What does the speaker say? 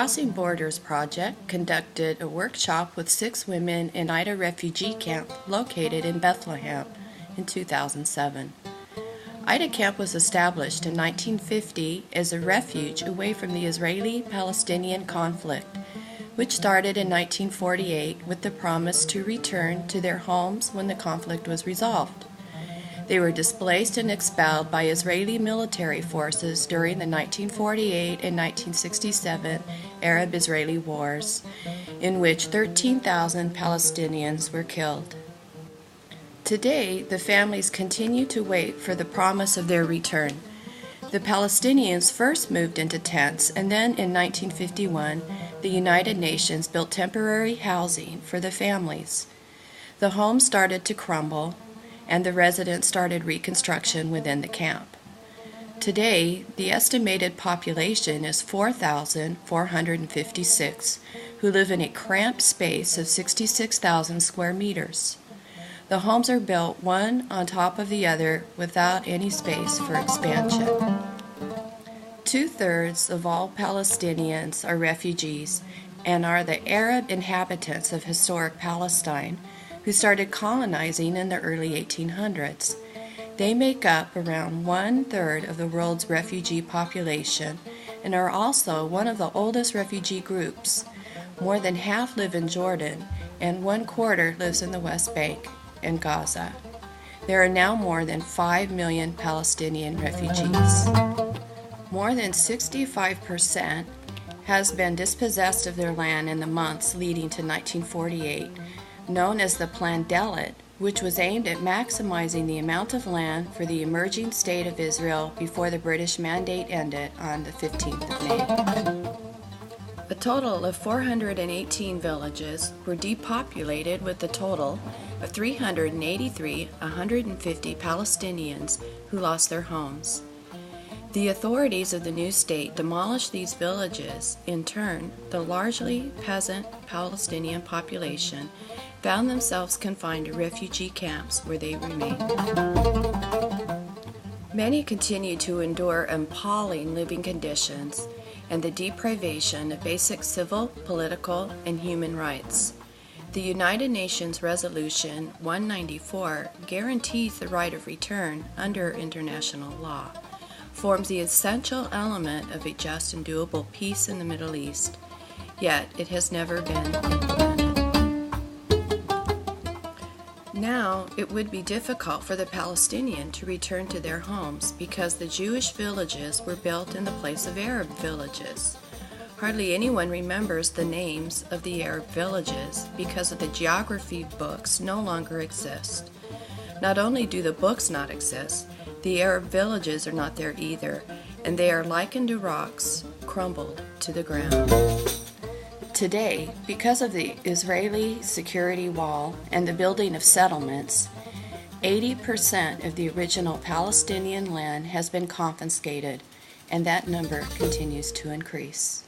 Crossing Borders Project conducted a workshop with 6 women in Aida Refugee Camp located in Bethlehem in 2007. Aida Camp was established in 1950 as a refuge away from the Israeli-Palestinian conflict, which started in 1948 with the promise to return to their homes when the conflict was resolved. They were displaced and expelled by Israeli military forces during the 1948 and 1967 Arab-Israeli wars, in which 13,000 Palestinians were killed. Today, the families continue to wait for the promise of their return. The Palestinians first moved into tents, and then in 1951, the United Nations built temporary housing for the families. The homes started to crumble, and the residents started reconstruction within the camp. Today, the estimated population is 4,456, who live in a cramped space of 66,000 square meters. The homes are built one on top of the other without any space for expansion. 2/3 of all Palestinians are refugees and are the Arab inhabitants of historic Palestine, who started colonizing in the early 1800s. They make up around 1/3 of the world's refugee population and are also one of the oldest refugee groups. More than half live in Jordan, and 1/4 lives in the West Bank and Gaza. There are now more than 5 million Palestinian refugees. More than 65% has been dispossessed of their land in the months leading to 1948, known as the Plan Dalet, which was aimed at maximizing the amount of land for the emerging state of Israel before the British Mandate ended on the 15th of May. A total of 418 villages were depopulated, with a total of 150 Palestinians who lost their homes. The authorities of the new state demolished these villages. In turn, the largely peasant Palestinian population found themselves confined to refugee camps where they remained. Many continue to endure appalling living conditions and the deprivation of basic civil, political, and human rights. The United Nations Resolution 194 guarantees the right of return under international law, forms the essential element of a just and doable peace in the Middle East, yet it has never been implemented. Now, it would be difficult for the Palestinian to return to their homes because the Jewish villages were built in the place of Arab villages. Hardly anyone remembers the names of the Arab villages because of the geography books no longer exist. Not only do the books not exist, the Arab villages are not there either, and they are likened to rocks crumbled to the ground. Today, because of the Israeli security wall and the building of settlements, 80% of the original Palestinian land has been confiscated, and that number continues to increase.